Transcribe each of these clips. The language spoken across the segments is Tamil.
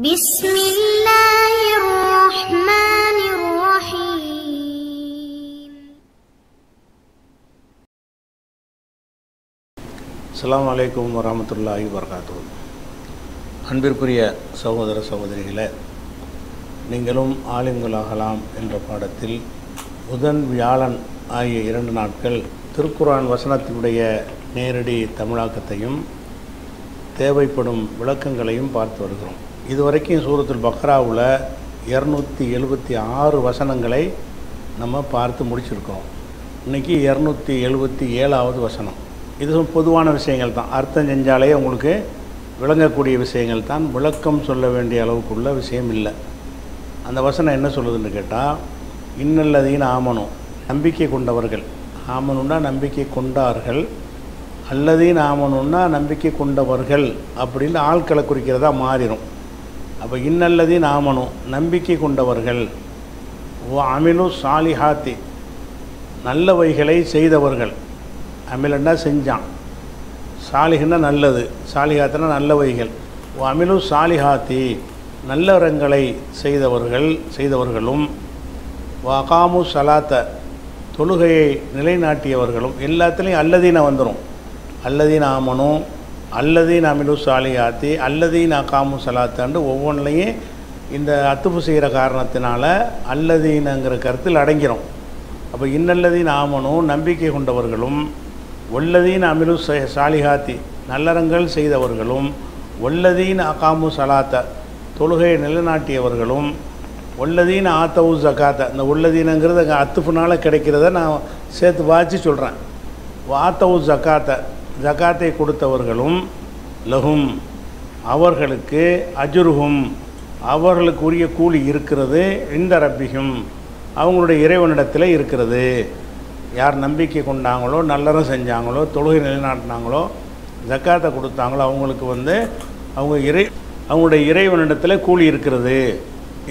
بسم الله الرحمن الرحيم. அஸ்ஸலாமு அலைக்கும் வரஹ்மத்துல்லாஹி வபரகாத்துஹு. அன்பிற்குரிய சகோதர சகோதரிகளே, நீங்களும் ஆலிம்களாகலாம் என்ற பாடத்தில் புதன் வியாழன் ஆகிய 2 நாட்கள் திருக்குர்ஆன் வசனத்தினுடைய நேரடி தமிழாக்கத்தையும் தேவைப்படும் விளக்கங்களையும் பார்த்து வருகிறோம். இதுவரைக்கும் சூரத்துல் பக்ராவில் 276 வசனங்களை நம்ம பார்த்து முடிச்சிருக்கோம். இன்றைக்கி 277வது வசனம். இது பொதுவான விஷயங்கள் தான், அர்த்தம் செஞ்சாலே உங்களுக்கு விளங்கக்கூடிய விஷயங்கள் தான், விளக்கம் சொல்ல வேண்டிய அளவுக்குள்ள விஷயம் இல்லை. அந்த வசனம் என்ன சொல்லுதுன்னு கேட்டால், இன்னல்லதீன ஆமனு, நம்பிக்கை கொண்டவர்கள், ஆமனுன்னா நம்பிக்கை கொண்டார்கள், அல்லதீன ஆமனுன்னா நம்பிக்கை கொண்டவர்கள் அப்படின்னு ஆட்களை குறிக்கிறதா மாறிடும். அப்போ இன்னல்லதீன ஆமனு நம்பிக்கை கொண்டவர்கள், ஓ அமிலு சாலிஹாத்தி நல்லவைகளை செய்தவர்கள், அமிலன்னா செஞ்சான், சாலிஹன்னா நல்லது, சாலிஹாத்துனா நல்லவைகள், ஓ அமிலு சாலிஹாத்தி நல்லறங்களை செய்தவர்களும், வகாமு சலாத்த தொழுகையை நிலைநாட்டியவர்களும், எல்லாத்துலேயும் அல்லதீன வந்துடும். அல்லதீன ஆமனு, அல்லதீன அமிலு சாலிஹாத்தி, அல்லதீன அகாமு சலாத்தாண்டு ஒவ்வொன்றிலையும் இந்த அத்துப்பு செய்கிற காரணத்தினால அல்லதீனங்கிற கருத்தில் அடங்கிறோம். அப்போ இன்னல்லதீன ஆமனு நம்பிக்கை கொண்டவர்களும், ஒல்லதீன அமிலு சாலிஹாத்தி நல்லறங்கள் செய்தவர்களும், ஒல்லதீன அகாமு சலாத்த தொழுகையை நிலைநாட்டியவர்களும், ஒல்லதீன ஆத்தவு ஜக்காத்த, இந்த உள்ளதீனங்கிறது அங்கே அத்துப்புனால் கிடைக்கிறத நான் சேர்த்து வாசி சொல்கிறேன். ஆத்தவு ஜக்காத்த ஜக்காத்தை கொடுத்தவர்களும், லஹும் அவர்களுக்கு, அஜுருஹும் அவர்களுக்கு உரிய கூலி இருக்கிறது, இந்த ரப்பிஹும் அவங்களுடைய இறைவனிடத்தில் இருக்கிறது. யார் நம்பிக்கை கொண்டாங்களோ, நல்லறம் செஞ்சாங்களோ, தொழுகை நிலைநாட்டினாங்களோ, ஜக்காத்தை கொடுத்தாங்களோ அவங்களுக்கு அவங்களுடைய இறைவனிடத்தில் கூலி இருக்கிறது.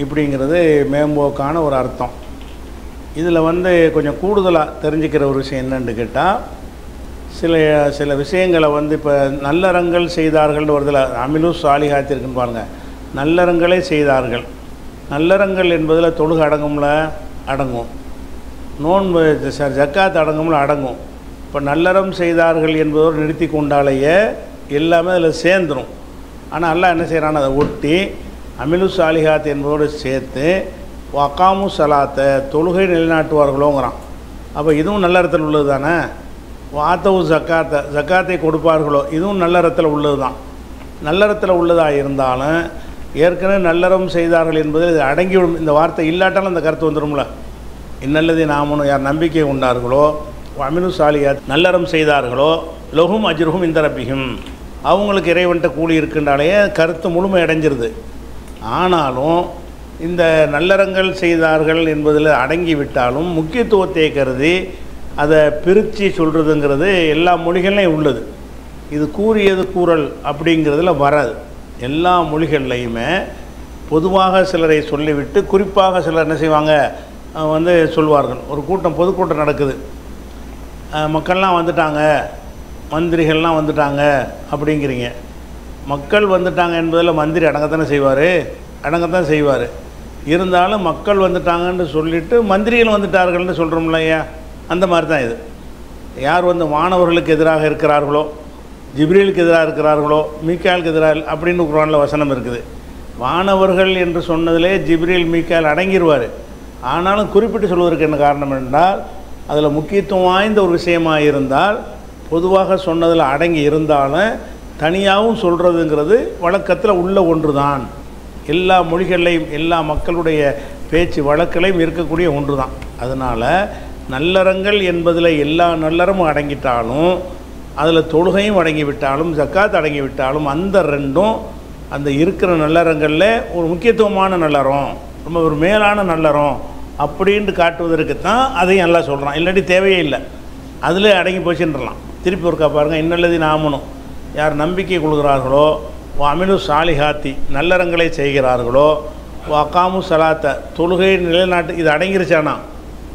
இப்படிங்கிறது மேம்போக்கான ஒரு அர்த்தம். இதில் கொஞ்சம் கூடுதலாக தெரிஞ்சுக்கிற ஒரு விஷயம் என்னன்னு கேட்டால், சில விஷயங்களை இப்போ நல்லறங்கள் செய்தார்கள்னு வருதில் அமிலு சாலிஹாத்திருக்குன்னு பாருங்கள். நல்லறங்களே செய்தார்கள், நல்லறங்கள் என்பதில் தொழுகை அடங்கும்ல, அடங்கும். நோன்பு ஜக்காத் அடங்கும்ல, அடங்கும். இப்போ நல்லறம் செய்தார்கள் என்பதோடு நிறுத்தி கொண்டாலேயே எல்லாமே அதில் சேர்ந்துடும். ஆனால் அல்லாஹ் என்ன செய்கிறான்னு அதை ஒட்டி அமிலு சாலிஹாத் என்பதோடு சேர்த்து வகாமு சலாத்தை தொழுகை நிலைநாட்டுவார்களோங்கிறான். அப்போ இதுவும் நல்ல இடத்துல உள்ளது தானே. வாத்தவு ஜக்காத்தை கொடுப்பார்களோ, இதுவும் நல்லறத்தில் உள்ளது தான். நல்லறத்தில் உள்ளதாக இருந்தாலும் ஏற்கனவே நல்லறம் செய்தார்கள் என்பது இது அடங்கிவிடும். இந்த வார்த்தை இல்லாட்டாலும் அந்த கருத்து வந்துடும்ல. இன்னல்லதீன ஆமனு யார் நம்பிக்கை கொண்டார்களோ, அமிலு சாலிஹாத் நல்லறம் செய்தார்களோ, லஹும் அஜ்ருஹும் இந்த ரப்பிஹும் அவங்களுக்கு இறைவன்ட்ட கூலி இருக்கின்றாலே கருத்து முழுமை அடைஞ்சிருது. ஆனாலும் இந்த நல்லறங்கள் செய்தார்கள் என்பதில் அடங்கிவிட்டாலும் முக்கியத்துவத்தை கருதி அதை பிரித்து சொல்கிறதுங்கிறது எல்லா மொழிகள்லையும் உள்ளது. இது கூறியது கூறல் அப்படிங்கிறதுல வராது. எல்லா மொழிகள்லையுமே பொதுவாக சிலரை சொல்லிவிட்டு குறிப்பாக சிலர் என்ன செய்வாங்க, சொல்வார்கள். ஒரு பொதுக்கூட்டம் நடக்குது, மக்கள்லாம் வந்துட்டாங்க, மந்திரிகள்லாம் வந்துட்டாங்க அப்படிங்கிறீங்க. மக்கள் வந்துட்டாங்க என்பதில் மந்திரி அடங்கத்தான் செய்வார். இருந்தாலும் மக்கள் வந்துட்டாங்கன்னு சொல்லிவிட்டு மந்திரிகள் வந்துட்டார்கள்னு சொல்கிறோம்ல ஐயா, அந்த மாதிரி தான் இது. யார் மாணவர்களுக்கு எதிராக இருக்கிறார்களோ, ஜிப்ரீலுக்கு எதிராக இருக்கிறார்களோ, மீக்காலுக்கு எதிராக அப்படின்னு குர்ஆனில் வசனம் இருக்குது. வானவர்கள் என்று சொன்னதிலே ஜிப்ரீல் மீக்கால் அடங்கிடுவார். ஆனாலும் குறிப்பிட்டு சொல்வதற்கு என்ன காரணம் என்றால், அதில் முக்கியத்துவம் வாய்ந்த ஒரு விஷயமாக இருந்தால் பொதுவாக சொன்னதில் அடங்கி இருந்தாலும் தனியாகவும் சொல்கிறதுங்கிறது வழக்கத்தில் உள்ள ஒன்று தான். எல்லா மொழிகள்லையும் எல்லா மக்களுடைய பேச்சு வழக்கிலையும் இருக்கக்கூடிய ஒன்று தான். அதனால் நல்லறங்கள் என்பதில் எல்லா நல்லறமும் அடங்கிட்டாலும், அதில் தொழுகையும் அடங்கிவிட்டாலும், ஜக்காத் அடங்கிவிட்டாலும், அந்த ரெண்டும் அந்த இருக்கிற நல்லறங்களில் ஒரு முக்கியத்துவமான நல்லறம், ரொம்ப ஒரு மேலான நல்லறம் அப்படின்ட்டு காட்டுவதற்கு தான் அதையும் நல்லா சொல்கிறான். இல்லாட்டி தேவையே இல்லை, அதில் அடங்கி போச்சுன்றலாம். திருப்பி ஒருக்கா பாருங்கள். இன்னல்லதீன ஆமனு யார் நம்பிக்கை கொள்கிறார்களோ, அமிலு சாலிஹாத்தி நல்லறங்களை செய்கிறார்களோ, வகாமு சலாத்த தொழுகையை நிலைநாட்டு, இது அடங்கிருச்சானா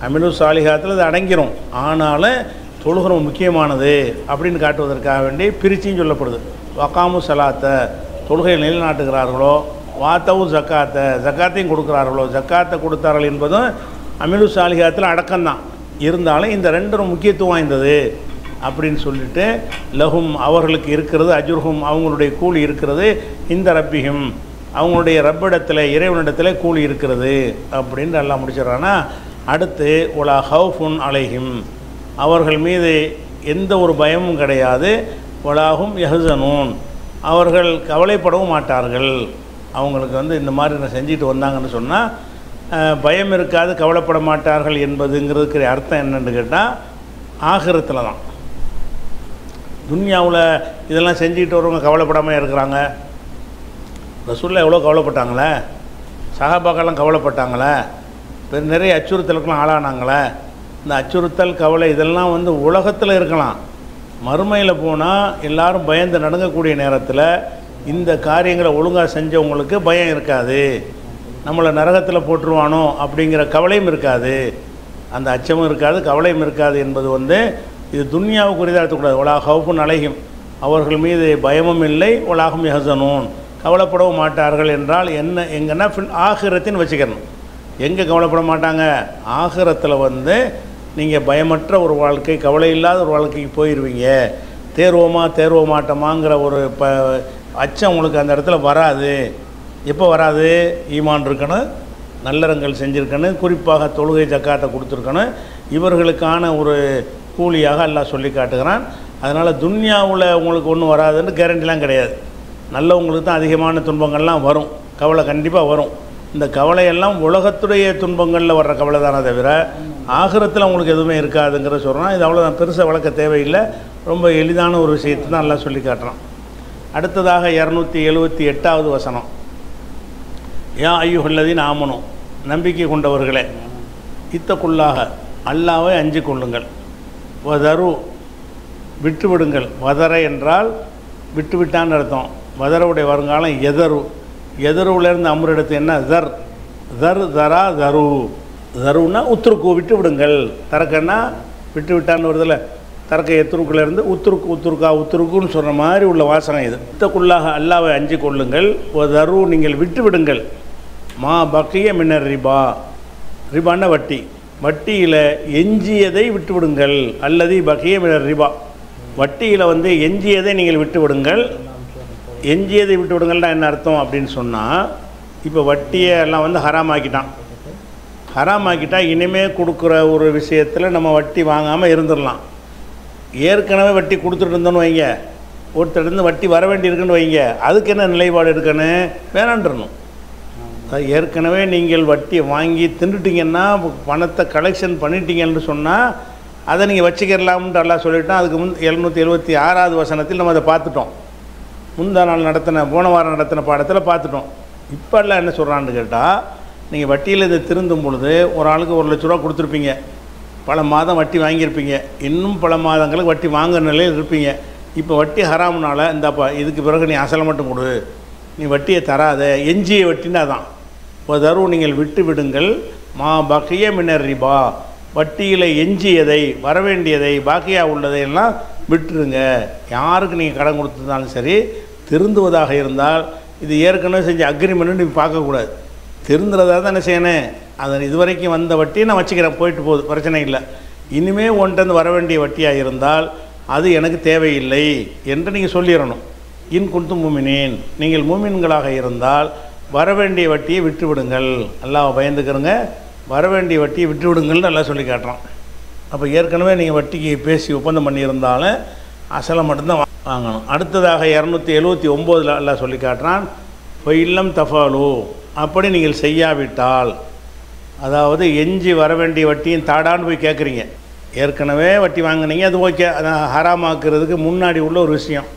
அமிலு சாலிஹாத்தில் இது அடங்கிரும். ஆனாலும் தொழுகை முக்கியமானது அப்படின்னு காட்டுவதற்காக வேண்டி பிரிச்சின்னு சொல்லப்படுது. வகாமு சலாத்த தொழுகையை நிலைநாட்டுகிறார்களோ, வாத்தவு ஜக்காத்தை, ஜக்காத்தையும் கொடுக்குறார்களோ, ஜக்காத்தை கொடுத்தார்கள் என்பதும் அமிலு சாலிஹாத்தில் அடக்கம்தான். இருந்தாலும் இந்த ரெண்டும் முக்கியத்துவம் வாய்ந்தது அப்படின்னு சொல்லிட்டு லஹும் அவர்களுக்கு இருக்கிறது, அஜுர்ஹும் அவங்களுடைய கூலி இருக்கிறது, இந்த ரப்பிஹும் அவங்களுடைய ரப்பிடத்தில் இறைவனிடத்தில் கூலி இருக்கிறது அப்படின்னு எல்லாம் முடிச்சிடறான்னா, அடுத்து உலா ஹவுஃபுன் அலைஹிம் அவர்கள் மீது எந்த ஒரு பயமும் கிடையாது, உலாஹும் யஹ்சனூன் அவர்கள் கவலைப்படவும் மாட்டார்கள். அவங்களுக்கு வந்து இந்த மாதிரி செஞ்சுட்டு வந்தாங்கன்னு சொன்னால் பயம் இருக்காது, கவலைப்பட மாட்டார்கள் என்பதுங்கிறதுக்கு அர்த்தம் என்னென்னு கேட்டால் ஆகிரத்தில் தான். துன்யாவில் இதெல்லாம் செஞ்சுக்கிட்டு வரவங்க கவலைப்படாமல் இருக்கிறாங்க. ரசூலுல்லாஹ் எவ்வளோ கவலைப்பட்டாங்களே, சஹாபாக்கெல்லாம் கவலைப்பட்டாங்களே, நிறைய அச்சுறுத்தலுக்கெல்லாம் ஆளானாங்களே. இந்த அச்சுறுத்தல் கவலை இதெல்லாம் வந்து உலகத்தில் இருக்கலாம், மறுமையில் போனால் எல்லாரும் பயந்து நடுங்கக்கூடிய நேரத்தில் இந்த காரியங்களை ஒழுங்காக செஞ்சவங்களுக்கு பயம் இருக்காது, நம்மளை நரகத்தில் போட்டுருவானோ அப்படிங்கிற கவலையும் இருக்காது, அந்த அச்சமும் இருக்காது, கவலையும் இருக்காது என்பது வந்து இது துன்யாவுக்கு உரிதாக எடுத்துக்கூடாது. உலா ஹவுஃபுன் அலைஹிம் அவர்கள் மீது பயமும் இல்லை, உலாகும் யஹ்சனூன் கவலைப்படவும் மாட்டார்கள் என்றால் என்ன எங்கன்னா ஆகிரத்தின்னு வச்சுக்கணும். எங்கே கவலைப்பட மாட்டாங்க, ஆகிரத்தில் வந்து நீங்கள் பயமற்ற ஒரு வாழ்க்கை, கவலை இல்லாத ஒரு வாழ்க்கைக்கு போயிடுவீங்க. தேர்வ மாட்டோமாங்கிற ஒரு அச்சம் உங்களுக்கு அந்த இடத்துல வராது. எப்போ வராது, ஈமான் இருக்கணும், நல்லறங்கள் செஞ்சுருக்கணும், குறிப்பாக தொழுகை ஜக்காத்தை கொடுத்துருக்கணும், இவர்களுக்கான ஒரு கூலியாக அல்லாஹ் சொல்லி காட்டுகிறான். அதனால் துன்யாவில் உங்களுக்கு ஒன்றும் வராதுன்னு கேரண்டிலாம் கிடையாது. நல்லவங்களுக்கு தான் அதிகமான துன்பங்கள்லாம் வரும், கவலை கண்டிப்பாக வரும். இந்த கவலையெல்லாம் உலகத்துடைய துன்பங்களில் வர்ற கவலை தானே தவிர ஆகிரத்தில் உங்களுக்கு எதுவுமே இருக்காதுங்கிற சொல்கிறான். இது அவ்வளோதான், பெருசாக வளர்க்க தேவையில்லை, ரொம்ப எளிதான ஒரு விஷயத்தை தான் எல்லாம் சொல்லி காட்டுறான். அடுத்ததாக 278வது வசனம், யா ஐயுஹல்லதீன ஆமனு நம்பிக்கை கொண்டவர்களே, இத்தக்குள்ளாக அல்லாவை அஞ்சு கொள்ளுங்கள், வதரு விட்டுவிடுங்கள், வதர என்றால் விட்டுவிட்டான்னு அர்த்தம், வதருடைய வருங்காலம் எதரு, எதருவிலேருந்து அமரெடுத்து என்ன தர், தர் தரா தரு, தருன்னா உத்துருக்கு விட்டு விடுங்கள், தரக்கன்னா விட்டு விட்டான்னு வருதில்ல, தரக்க எத்துருக்குலேருந்து உத்துருக்கு, உத்துருக்கா உத்துருக்குன்னு சொல்கிற மாதிரி உள்ள வாசகம் இது. இத்தக்குள்ளாக அல்லாவை அஞ்சு கொள்ளுங்கள், தரு நீங்கள் விட்டு விடுங்கள், மா பக்கிய மின்னர் ரிபா, ரிபான்னா வட்டி, வட்டியில் எஞ்சியதை விட்டு விடுங்கள், அல்லது பக்கிய மின்னர் ரிபா வட்டியில் வந்து எஞ்சியதை நீங்கள் விட்டு விடுங்கள். எஞ்சியதை விட்டு விடுங்கள்னா என்ன அர்த்தம் அப்படின்னு சொன்னால், இப்போ வட்டியை எல்லாம் வந்து ஹராமாக்கிட்டான், ஹராமாக்கிட்டா இனிமேல் கொடுக்குற ஒரு விஷயத்தில் நம்ம வட்டி வாங்காமல் இருந்துடலாம். ஏற்கனவே வட்டி கொடுத்துட்டு இருந்தோன்னு வைங்க, ஒருத்தருந்து வட்டி வர வேண்டியிருக்குன்னு வைங்க, அதுக்கு என்ன நிலைப்பாடு எடுக்கணும், வேணான்றணும். ஏற்கனவே நீங்கள் வட்டியை வாங்கி தின்னுட்டிங்கன்னா, பணத்தை கலெக்ஷன் பண்ணிட்டீங்கன்னு சொன்னால் அதை நீங்கள் வச்சுக்கிறலாம்னு எல்லாம் சொல்லிட்டோம். அதுக்கு 776வது வசனத்தில் நம்ம அதை பார்த்துட்டோம், முந்தா நாள் போன வாரம் நடத்தின பாடத்தில் பார்த்துட்டோம். இப்போ எல்லாம் என்ன சொல்கிறான்னு கேட்டால், நீங்கள் வட்டியில் இதை திருந்தும் பொழுது ஒரு ஆளுக்கு 1 லட்ச ரூபா கொடுத்துருப்பீங்க, பல மாதம் வட்டி வாங்கியிருப்பீங்க, இன்னும் பல மாதங்களுக்கு வட்டி வாங்குற நிலையில் இருப்பீங்க. இப்போ வட்டி ஹராம்னால இந்தாப்பா இதுக்கு பிறகு நீ அசலை மட்டும் கொடு, நீ வட்டியை தராத, எஞ்சிய வட்டின்னா தான் தரு நீங்கள் விட்டு விடுங்கள், மா பக்கிய மின்னர் ரிபா வட்டியில் எஞ்சியதை வரவேண்டியதை பாக்கியாக உள்ளதை எல்லாம் விட்டுருங்க. யாருக்கு நீங்கள் கடன் கொடுத்துருந்தாலும் சரி, திருந்துவதாக இருந்தால் இது ஏற்கனவே செஞ்ச அக்ரிமெண்ட்டு நீங்கள் பார்க்கக்கூடாது, திருந்துறதாக தான் என்ன செய்யணும், அதை இதுவரைக்கும் வந்த வட்டியை நான் வச்சுக்கிறேன், போயிட்டு போகுது, பிரச்சனை இல்லை. இனிமேல் ஒன்றிருந்து வர வேண்டிய வட்டியாக இருந்தால் அது எனக்கு தேவையில்லை என்று நீங்கள் சொல்லிடணும். இன் குன்தும் மூமினீன் நீங்கள் மூமின்களாக இருந்தால் வரவேண்டிய வட்டியை விட்டுவிடுங்கள், அல்லாஹ் பயந்துக்கிறங்க, வரவேண்டிய வட்டியை விட்டுவிடுங்கள்னு எல்லாம் சொல்லி காட்டுறான். அப்போ ஏற்கனவே நீங்கள் வட்டிக்கு பேசி ஒப்பந்தம் பண்ணியிருந்தாலும் அசலை மட்டும்தான் வாங்கணும். அடுத்ததாக 279 எல்லாம் சொல்லி காட்டுறான், இப்போ இல்லம் தஃபாலு அப்படி நீங்கள் செய்யாவிட்டால், அதாவது எஞ்சி வர வேண்டிய வட்டியும் தாடான்னு போய் கேட்குறீங்க, ஏற்கனவே வட்டி வாங்கினீங்க, அது ஓகே, அதான் ஹராமாக்குறதுக்கு முன்னாடி உள்ள ஒரு விஷயம்,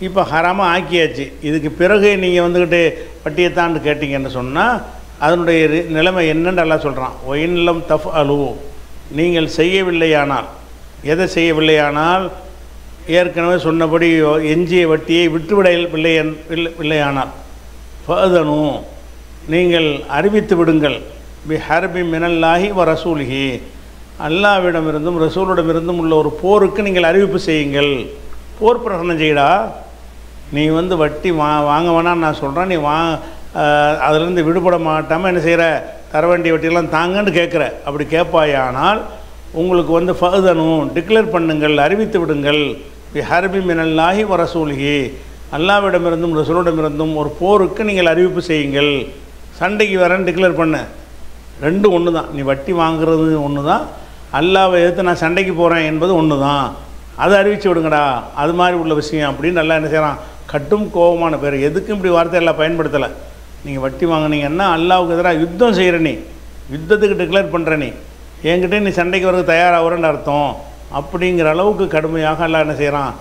இப்போ ஹராமாக ஆக்கியாச்சு, இதுக்கு பிறகு நீங்கள் வந்துக்கிட்டு வட்டியை தாண்டு கேட்டிங்கன்னு சொன்னால் அதனுடைய நிலைமை என்னன்னு எல்லாம் சொல்கிறான். ஒயின்லம் தஃப் அலு நீங்கள் செய்யவில்லையானால், எதை செய்யவில்லையானால், ஏற்கனவே சொன்னபடி எஞ்சிய வட்டியை விட்டுவிடவில்லையானால் ஃபதனு நீங்கள் அறிவித்து விடுங்கள், பி ஹர்பி மினல்லாஹி வ ரசூலிஹி அல்லாவிடமிருந்தும் ரசூலிடமிருந்தும் உள்ள ஒரு போருக்கு நீங்கள் அறிவிப்பு செய்யுங்கள். போர் பிரகடனம் செய்யடா, நீ வந்து வட்டி வாங்க வேணான்னு நான் சொல்கிறேன், நீ அதிலேருந்து விடுபட மாட்டாமல் என்ன செய்கிற, தர வேண்டிய வட்டியெல்லாம் தாங்கன்னு கேட்குற. அப்படி கேட்பாயானால் உங்களுக்கு வந்து ஃபஅதனும் டிக்ளேர் பண்ணுங்கள், அறிவித்து விடுங்கள், ஹர்பி மினல்லாஹி வ ரசூலிஹி, அல்லாஹ்விடமிருந்தும் ரசூலிடமிருந்தும் ஒரு போருக்கு நீங்கள் அறிவிப்பு செய்யுங்கள். சண்டைக்கு வரேன்னு டிக்ளேர் பண்ண, ரெண்டும் ஒன்று தான். நீ வட்டி வாங்குறது ஒன்று தான், அல்லாஹ்வை எதிர்த்து நான் சண்டைக்கு போகிறேன் என்பது ஒன்று தான். அதை அறிவித்து விடுங்கடா, அது மாதிரி உள்ள விஷயம் அப்படின்னு நல்லா என்ன செய்கிறான், கட்டும் கோபமான பேர். எதுக்கும் இப்படி வார்த்தை எல்லாம் பயன்படுத்தலை. நீங்கள் வட்டி வாங்கினீங்கன்னா அல்லாஹ்வுக்கு எதிராக யுத்தம் செய்கிற, நீ யுத்தத்துக்கு டிக்ளேர் பண்ணுற, நீ என்கிட்ட நீ சண்டைக்கு வரது தயாராகிறன்னு அர்த்தம். அப்படிங்கிற அளவுக்கு கடுமையாக எல்லாம் என்ன செய்கிறான்,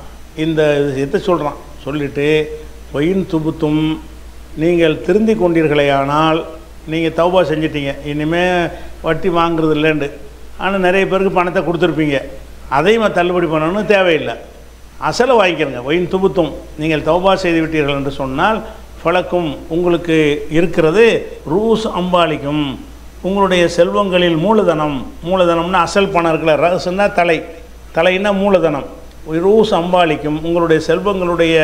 இந்த விஷயத்தை சொல்கிறான். சொல்லிவிட்டு பொயின் துபுத்தும், நீங்கள் திருந்தி கொண்டீர்களேயானால் நீங்கள் தௌபா செஞ்சிட்டீங்க, இனிமேல் வட்டி வாங்குறது இல்லைண்டு. ஆனால் நிறைய பேருக்கு பணத்தை கொடுத்துருப்பீங்க, அதையும் தள்ளுபடி பண்ணணும்னு தேவையில்லை, அசலை வாங்கிக்கிறங்க. ஒயின் துபுத்தும், நீங்கள் தௌபா செய்து விட்டீர்கள் என்று சொன்னால் ஃபலக்கும், உங்களுக்கு இருக்கிறது ரூஸ் அம்பாலிக்கும், உங்களுடைய செல்வங்களில் மூலதனம். மூலதனம்னா அசல் பணம் இருக்குல்ல, ரசுன்னா தலை, தலைன்னா மூலதனம். ரூஸ் அம்பாலிக்கும், உங்களுடைய செல்வங்களுடைய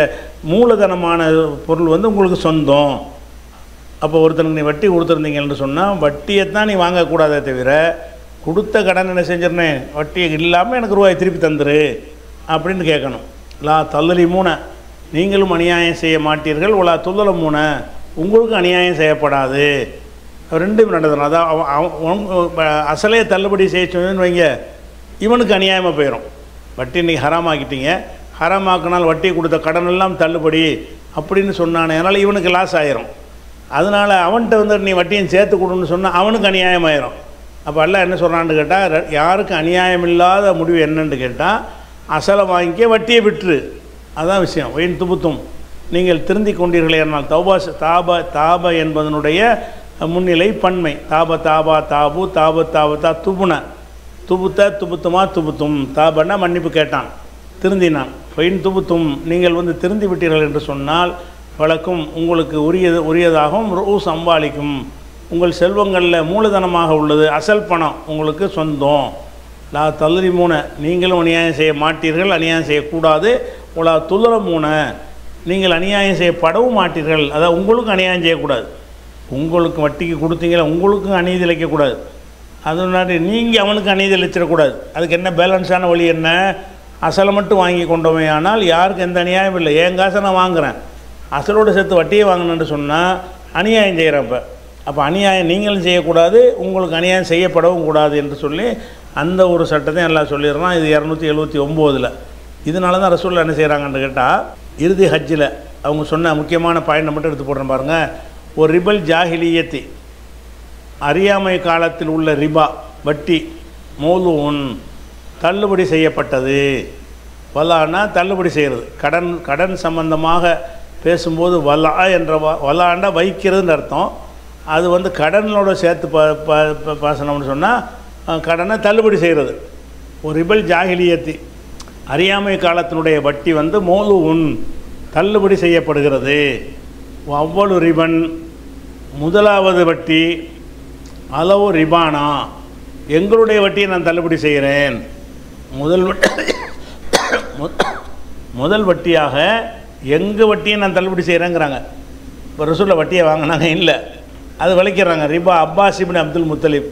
மூலதனமான பொருள் வந்து உங்களுக்கு சொந்தம். அப்போ ஒருத்தனுக்கு நீ வட்டி கொடுத்துருந்தீங்கன்னு சொன்னால் வட்டியைத்தான் நீ வாங்கக்கூடாதே தவிர, கொடுத்த கடன் என்ன செஞ்சிடனேன், வட்டி இல்லாமல் எனக்கு ரூபாய் திருப்பி தந்துரு அப்படின்னு கேட்கணும். லா தல்லிமூன, நீங்களும் அநியாயம் செய்ய மாட்டீர்கள், உலா துல்லமூன, உங்களுக்கும் அநியாயம் செய்யப்படாது. ரெண்டும் நடந்தது. அதான் அசலே தள்ளுபடி செய்ய சொன்னு வைங்க, இவனுக்கு அநியாயமாக போயிடும். வட்டி இன்றைக்கி ஹராமாக்கிட்டீங்க, ஹராமாக்கினால் வட்டி கொடுத்த கடன் எல்லாம் தள்ளுபடி அப்படின்னு சொன்னானே, அதனால் இவனுக்கு லாஸ் ஆயிரும். அதனால் அவன்கிட்ட வந்து நீ வட்டியும் சேர்த்து கொடுன்னு சொன்னால் அவனுக்கு அநியாயமாயிரும். அப்போ எல்லாம் என்ன சொல்கிறான்னு கேட்டால், யாருக்கு அநியாயம் இல்லாத முடிவு என்னன்னு கேட்டால், அசலை வாங்கிக்க, வட்டியை விட்டுரு, அதுதான் விஷயம். ஒயின் துபுத்தும், நீங்கள் திருந்தி கொண்டீர்களே என்னால். தாப என்பதனுடைய முன்னிலை பன்மை. தாபா தாபு தாபத்தா துபுன, துபுத்துமா துபுத்தும். தாபன்னா மன்னிப்பு கேட்டான், திருந்தினான். ஒயின் துபுத்தும், நீங்கள் வந்து திருந்தி விட்டீர்கள் என்று சொன்னால் வழக்கும் உங்களுக்கு உரியதாகவும் ரூஸ் அம்பாலிக்கும், உங்கள் செல்வங்களில் மூலதனமாக உள்ளது அசல் பணம் உங்களுக்கு சொந்தம். லா தல்லிமூன, நீங்களும் அநியாயம் செய்ய மாட்டீர்கள், அநியாயம் செய்யக்கூடாது. உலா துல்லமூன, நீங்கள் அநியாயம் செய்யப்படவும் மாட்டீர்கள், அதாவது உங்களுக்கும் அநியாயம் செய்யக்கூடாது. உங்களுக்கு வட்டிக்கு கொடுத்தீங்களா, உங்களுக்கும் அநீதி இழைக்கக்கூடாது. அதனால நீங்கள் அவனுக்கு அநீதி இழைச்சிடக்கூடாது. அதுக்கு என்ன பேலன்ஸான வழி என்ன, அசலை மட்டும் வாங்கி கொண்டோமே ஆனால் யாருக்கு எந்த அநியாயம் இல்லை. என் காசை நான் வாங்குகிறேன், அசலோடு சேர்த்து வட்டியை வாங்கணுன்னு சொன்னால் அநியாயம் செய்கிறப்ப, அப்போ அநியாயம் நீங்களும் செய்யக்கூடாது, உங்களுக்கு அநியாயம் செய்யப்படவும் கூடாது என்று சொல்லி அந்த ஒரு சட்டத்தையும் எல்லாம் சொல்லிடுறான். இது 279. இதனால தான் ரசூலுல்லாஹ் என்ன செய்கிறாங்கன்னு கேட்டால், இறுதி ஹஜ்ஜில் அவங்க சொன்ன முக்கியமான பாயிண்ட் மட்டும் எடுத்து போடுறேன் பாருங்கள். ஒரு ரிபல் ஜாஹிலியத்தி, அறியாமை காலத்தில் உள்ள ரிபா வட்டி, மௌலூன் தள்ளுபடி செய்யப்பட்டது. வலான்னா தள்ளுபடி செய்கிறது. கடன் சம்பந்தமாக பேசும்போது வலா என்ற வலாண்டா வைக்கிறதுன்னு அர்த்தம். அது வந்து கடனோட சேர்த்து பாசனம்னு சொன்னால் கடனை தள்ளுபடி செய்கிறது. ஒரு ரிபல் ஜாஹிலியத்தி, அறியாமை காலத்தினுடைய வட்டி வந்து மௌலூன் தள்ளுபடி செய்யப்படுகிறது. அவ்வளவு ரிபன், முதலாவது வட்டி, அளவு ரிபானா, எங்களுடைய வட்டியை நான் தள்ளுபடி செய்கிறேன். முதல் வட்டியாக எங்கள் வட்டியை நான் தள்ளுபடி செய்கிறேங்கிறாங்க. இப்போ ரசூலுல்லாஹ் வட்டியை வாங்கினாங்க இல்லை, அது விளைக்கிறாங்க. ரிபா அப்பாஸ் இப்னு அப்துல் முத்தலிப்,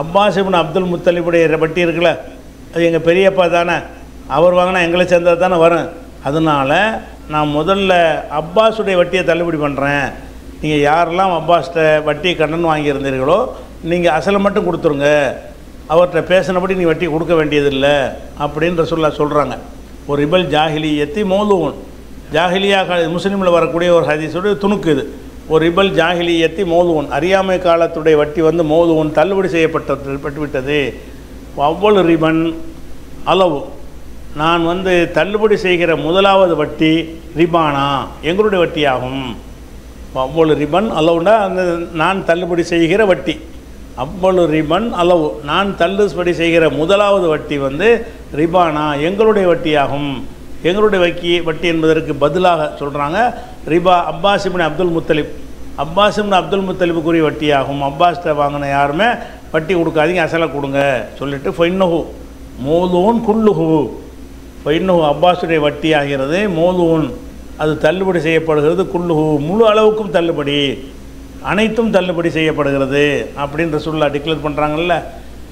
அப்பாஸ் இப்னு அப்துல் முத்தலிபுடைய வட்டி இருக்குல்ல, அது எங்கள் பெரியப்பா தானே, அவர் வாங்கினா எங்களை சேர்ந்தது தானே வரும். அதனால் நான் முதல்ல அப்பாஸுடைய வட்டியை தள்ளுபடி பண்ணுறேன். நீங்கள் யாரெல்லாம் அப்பாஸ்கிட்ட வட்டி கடன் வாங்கியிருந்தீர்களோ நீங்கள் அசலை மட்டும் கொடுத்துருங்க, அவர்கிட்ட பேசினபடி நீ வட்டி கொடுக்க வேண்டியதில்லை அப்படின்னு ரசூலுல்லாஹ் சொல்கிறாங்க. ஒரு ரிபல் ஜாஹிலியத்தி மௌலூன், ஜாஹிலியாக முஸ்லீமில் வரக்கூடிய ஒரு ஹதீஸோட துணுக்கு இது. ஒரு ரிபல் ஜாஹிலியத்தி மௌலூன், அறியாமை காலத்துடைய வட்டி வந்து மௌலூன் தள்ளுபடி செய்யப்பட்டுவிட்டது. அவ்வளவு ரிபன் அளவு, நான் வந்து தள்ளுபடி செய்கிற முதலாவது வட்டி ரிபானா எங்களுடைய வட்டியாகும். அவ்வளவு ரிபன் அளவுனா அந்த நான் தள்ளுபடி செய்கிற வட்டி, அவ்வளவு ரிபன் அளவு, நான் தள்ளுபடி செய்கிற முதலாவது வட்டி வந்து ரிபானா எங்களுடைய வட்டியாகும். எங்களுடைய வட்டி என்பதற்கு பதிலாக சொல்கிறாங்க ரிபா அப்பாஸ் இப்னு அப்துல் முத்தலிப், அப்பாஸ் இப்னு அப்துல் முத்தலிபுக்குரிய வட்டியாகும். அப்பாஸ்கிட்ட வாங்கின யாருமே வட்டி கொடுக்காதீங்க, அசலை கொடுங்க சொல்லிட்டு ஃபைன்னஹு மௌலூன் குல்லுஹு, ஃபைன்னஹு அப்பாஸுடைய வட்டி ஆகிறது மௌலூன், அது தள்ளுபடி செய்யப்படுகிறது, குல்லுஹு முழு அளவுக்கும் தள்ளுபடி. அனைத்தும் தள்ளுபடி செய்யப்படுகிறது அப்படின்னு ரசூலுல்லாஹ் டிக்ளேர் பண்ணுறாங்கல்ல.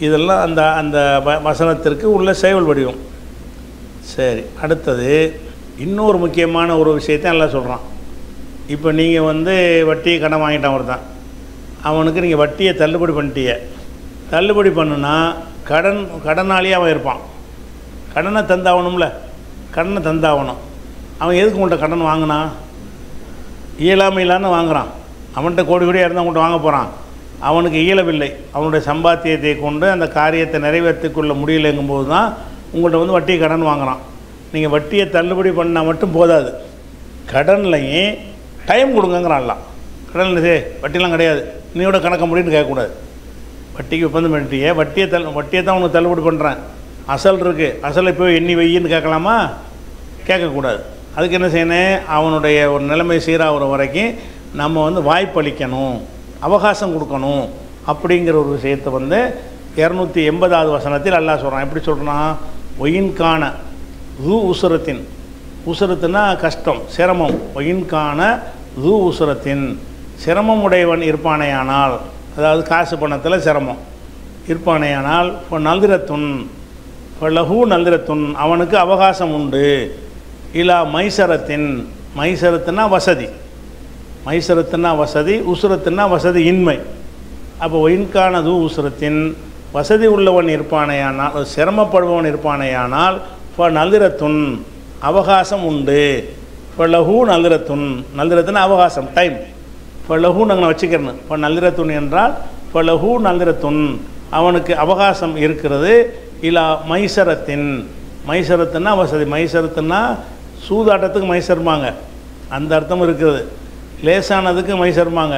இதெல்லாம் அந்த அந்த வசனத்திற்கு உள்ள செயல் வடிவம். சரி, அடுத்தது இன்னொரு முக்கியமான ஒரு விஷயத்தை எல்லாம் சொல்கிறான். இப்போ நீங்கள் வந்து வட்டியை கடன் வாங்கிட்டான் ஒருத்தான், அவனுக்கு நீங்கள் வட்டியை தள்ளுபடி பண்ணிட்டீங்க. தள்ளுபடி பண்ணுனா கடனாளியே அவன் இருப்பான். கடனை தந்தாகணும்ல, கடனை தந்தாகணும். அவன் எதுக்கு உங்கள்கிட்ட கடன் வாங்கினான்? இயலாமையிலான்னு வாங்குகிறான். அவன்கிட்ட கோடி கோடியாக இருந்தால் உங்கள்கிட்ட வாங்க போகிறான். அவனுக்கு இயலவில்லை, அவனுடைய சம்பாத்தியத்தை கொண்டு அந்த காரியத்தை நிறைவேற்றிக்கொள்ள முடியலைங்கும்போது தான் உங்கள்கிட்ட வந்து வட்டியை கடன் வாங்குகிறான். நீங்கள் வட்டியை தள்ளுபடி பண்ணால் மட்டும் போதாது, கடன்லையும் டைம் கொடுங்கங்கிறான்லாம். கடன் வட்டிலாம் கிடையாது, நீயோட கணக்க முடியும்னு கேட்கக்கூடாது. வட்டிக்கு ஒப்பந்தம் பண்ணிட்டியே, வட்டியை தான் உனக்கு தள்ளுபடி பண்ணுறேன், அசல் இருக்குது, அசலை போய் எண்ணி வையின்னு கேட்கலாமா? கேட்கக்கூடாது. அதுக்கு என்ன செய்யணும்? அவனுடைய ஒரு நிலைமை சீராகிற வரைக்கும் நம்ம வந்து வாய்ப்பளிக்கணும், அவகாசம் கொடுக்கணும். அப்படிங்கிற ஒரு விஷயத்தை வந்து 280வது வசனத்தில் அல்லாஹ் சொல்கிறான். எப்படி சொல்கிறான்? ஒயின்கான து உசுரத்தின், உசுரத்துனா கஷ்டம், சிரமம். ஒயின்கான து உசுரத்தின், சிரமம் உடையவன் இருப்பானேயானால், அதாவது காசு பணத்தில் சிரமம் இருப்பானேயானால், இப்போ நல்திரத்துன் லஹூ நல்திரத்துன், அவனுக்கு அவகாசம் உண்டு. இலா மைசரத்தின், மைசரத்துனா வசதி, மைசரத்துனா வசதி, உசுரத்துனா வசதி இன்மை. அப்போ ஒயின்கானது உசுரத்தின், வசதி உள்ளவன் இருப்பானேயானால், சிரமப்படுபவன் இருப்பானேயானால், இப்போ நல்திரத்துன் அவகாசம் உண்டு. இப்போ லஹூ நல்திரத்துன், நல்திரத்துனா அவகாசம், டைம். இப்போ லஹூ நாங்கள் வச்சுக்கிறேன். இப்போ நல்திரத்துன் என்றால் இப்போ லஹூ நல்திரத்துன், அவனுக்கு அவகாசம் இருக்கிறது. இலா மைசரத்தின், மைசரத்துனா வசதி, மைசரத்துனா சூதாட்டத்துக்கு மைசருமாங்க, அந்த அர்த்தம் இருக்கிறது. லேசானதுக்கு மைசருமாங்க,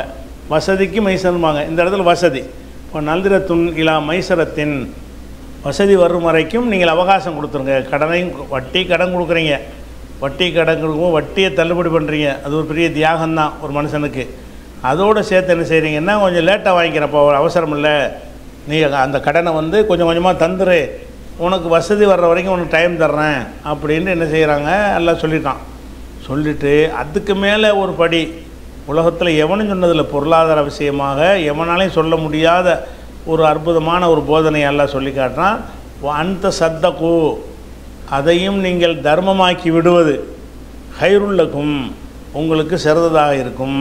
வசதிக்கு மைசருமாங்க, இந்த இடத்துல வசதி. இப்போ நல்திரத்துன் இலா மைசரத்தின், வசதி வரும் வரைக்கும் நீங்கள் அவகாசம் கொடுத்துருங்க. கடனையும் வட்டி கடன் கொடுக்குறீங்க, வட்டி கடன் கொடுக்கும், வட்டியை தள்ளுபடி பண்ணுறீங்க, அது ஒரு பெரிய தியாகம்தான் ஒரு மனுஷனுக்கு. அதோடு சேர்த்து என்ன செய்கிறீங்கன்னா, கொஞ்சம் லேட்டாக வாங்கிக்கிறப்போ ஒரு அவசரம் இல்லை, நீ அந்த கடனை வந்து கொஞ்சம் கொஞ்சமாக தந்துரு, உனக்கு வசதி வர்ற வரைக்கும் உனக்கு டைம் தர்றேன் அப்படின்னு என்ன செய்கிறாங்க, எல்லாம் சொல்லிட்டான். சொல்லிவிட்டு அதுக்கு மேலே ஒரு படி, உலகத்தில் எவனும் சொன்னதில்லை, பொருளாதார விஷயமாக எவனாலையும் சொல்ல முடியாத ஒரு அற்புதமான ஒரு போதனை எல்லாம் சொல்லி காட்டுறான். அந்த சத்தகு, அதையும் நீங்கள் தர்மமாக்கி விடுவது, ஹைருல்லக்கும், உங்களுக்கு சிறந்ததாக இருக்கும்.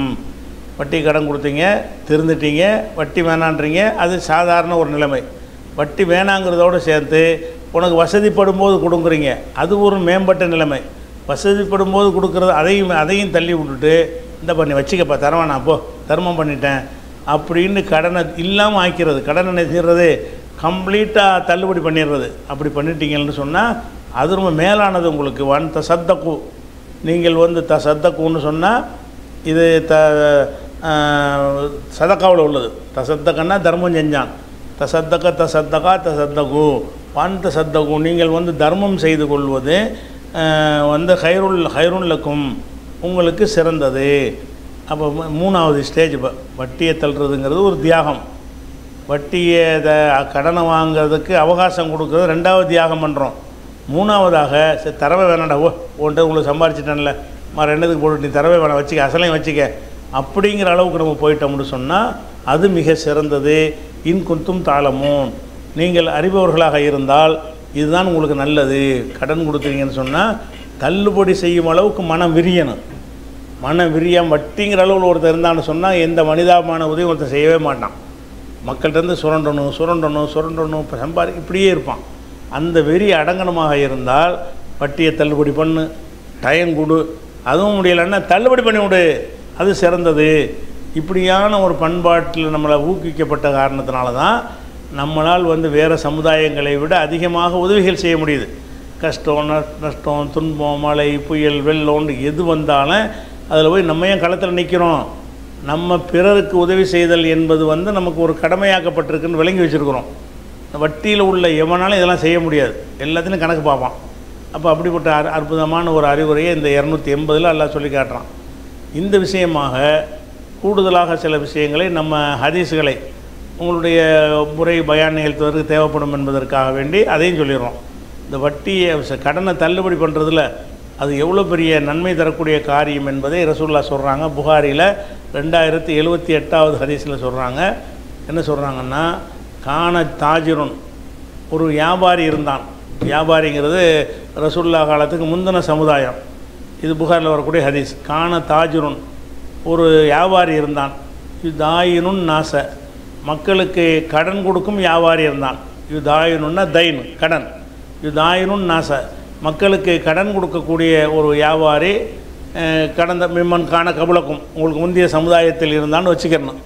வட்டி கடன் கொடுத்தீங்க, திருந்துட்டீங்க, வட்டி வேணான்றீங்க, அது சாதாரண ஒரு நிலைமை. வட்டி வேணாங்கிறதோடு சேர்த்து உனக்கு வசதிப்படும் போது கொடுக்குறீங்க, அது ஒரு மேம்பட்ட நிலைமை. வசதிப்படும் போது கொடுக்குறது அதையும் தள்ளி விட்டுட்டு, இந்த பண்ணி வச்சுக்கப்பா, தரவானா, அப்போ தர்மம் பண்ணிட்டேன் அப்படின்னு கடனை இல்லாமல் ஆக்கிறது. கடனை என்ன செய்கிறது? கம்ப்ளீட்டாக தள்ளுபடி பண்ணிடுறது. அப்படி பண்ணிட்டீங்கன்னு சொன்னால் அது ரொம்ப மேலானது உங்களுக்கு. வன் தசத்தக்கு, நீங்கள் வந்து தசத்தக்குன்னு சொன்னால் இது சதக்காவில் உள்ளது. தசத்தக்கன்னா தர்மம் செஞ்சான், தசத்தகா தசத்தகு வான் தசத்தகு, நீங்கள் வந்து தர்மம் செய்து கொள்வது வந்து ஹைருல்லக்கும், உங்களுக்கு சிறந்தது. அப்போ மூணாவது ஸ்டேஜ், வட்டியை தள்ளுறதுங்கிறது ஒரு தியாகம். வட்டியை கடனை வாங்கிறதுக்கு அவகாசம் கொடுக்குறது ரெண்டாவது தியாகம் பண்ணுறோம். மூணாவதாக சரி தரவே வேணாண்டா, ஓன்ட்டு உங்களுக்கு சம்பாரிச்சிட்டேன்ல, ரெண்டுத்துக்கு போட்டு நீ தரவே வேணாம், வச்சுக்க, அசலையும் வச்சுக்க, அப்படிங்கிற அளவுக்கு நம்ம போயிட்டோம்னு சொன்னால் அது மிக சிறந்தது. இன்குந்தும் தாளமும், நீங்கள் அறிபவர்களாக இருந்தால் இதுதான் உங்களுக்கு நல்லது. கடன் கொடுத்தீங்கன்னு சொன்னால் தள்ளுபடி செய்யும் அளவுக்கு மனம் விரியணும். மனம் விரியம் வட்டிங்கிற அளவில் ஒருத்தர் இருந்தான்னு சொன்னால் எந்த மனிதாபமான உதவி ஒருத்தர் செய்யவே மாட்டான். மக்கள்கிட்டருந்து சுரண்டணும் இப்போ இப்படியே இருப்பான். அந்த வெறி அடங்கனமாக இருந்தால் வட்டியை தள்ளுபடி பண்ணு, டைம் கொடு, அதுவும் முடியலைன்னா தள்ளுபடி பண்ணி விடு, அது சிறந்தது. இப்படியான ஒரு பண்பாட்டில் நம்மளை ஊக்குவிக்கப்பட்ட காரணத்தினால தான் நம்மளால் வந்து வேறு சமுதாயங்களை விட அதிகமாக உதவிகள் செய்ய முடியுது. கஷ்டம் நஷ்டம் துன்பம் மழை புயல் வெள்ளம் எது வந்தாலும் அதில் போய் நம்ம ஏன் களத்தில் நிற்கிறோம்? நம்ம பிறருக்கு உதவி செய்தல் என்பது வந்து நமக்கு ஒரு கடமையாக்கப்பட்டிருக்குன்னு விளங்கி வச்சுருக்கிறோம். வட்டியில் உள்ள எவனாலும் இதெல்லாம் செய்ய முடியாது, எல்லாத்தையும் கணக்கு பார்ப்பான். அப்போ அப்படிப்பட்ட அற்புதமான ஒரு அறிவுரையை இந்த 280 எல்லாம் சொல்லி காட்டுறான். இந்த விஷயமாக கூடுதலாக சில விஷயங்களை நம்ம ஹதீஸுகளை உங்களுடைய முறை பயான் நிகழ்த்துவதற்கு தேவைப்படும் என்பதற்காக வேண்டி அதையும் சொல்லிடுறோம். இந்த வட்டியை கடனை தள்ளுபடி பண்ணுறதுல அது எவ்வளோ பெரிய நன்மை தரக்கூடிய காரியம் என்பதை ரசூலுல்லாஹ் சொல்கிறாங்க. புகாரியில் 2078வது ஹதீஸில் சொல்கிறாங்க. என்ன சொல்கிறாங்கன்னா, கான தாஜிருன், ஒரு வியாபாரி இருந்தான். வியாபாரிங்கிறது ரசூலுல்லாஹ் காலத்துக்கு முந்தின சமுதாயம். இது புகாரில் வரக்கூடிய ஹதீஸ். கான தாஜிருன், ஒரு வியாபாரி இருந்தான். யுதாயினுன் நாச, மக்களுக்கு கடன் கொடுக்கும் வியாபாரி இருந்தான். யுதாயினுன்னா தைன், கடன். யுதாயினுன் நாச, மக்களுக்கு கடன் கொடுக்கக்கூடிய ஒரு வியாபாரி கடந்த மிம்மன் காண கபுலக்கும், உங்களுக்கு முந்தைய சமுதாயத்தில் இருந்தான்னு வச்சுக்கிறணும்.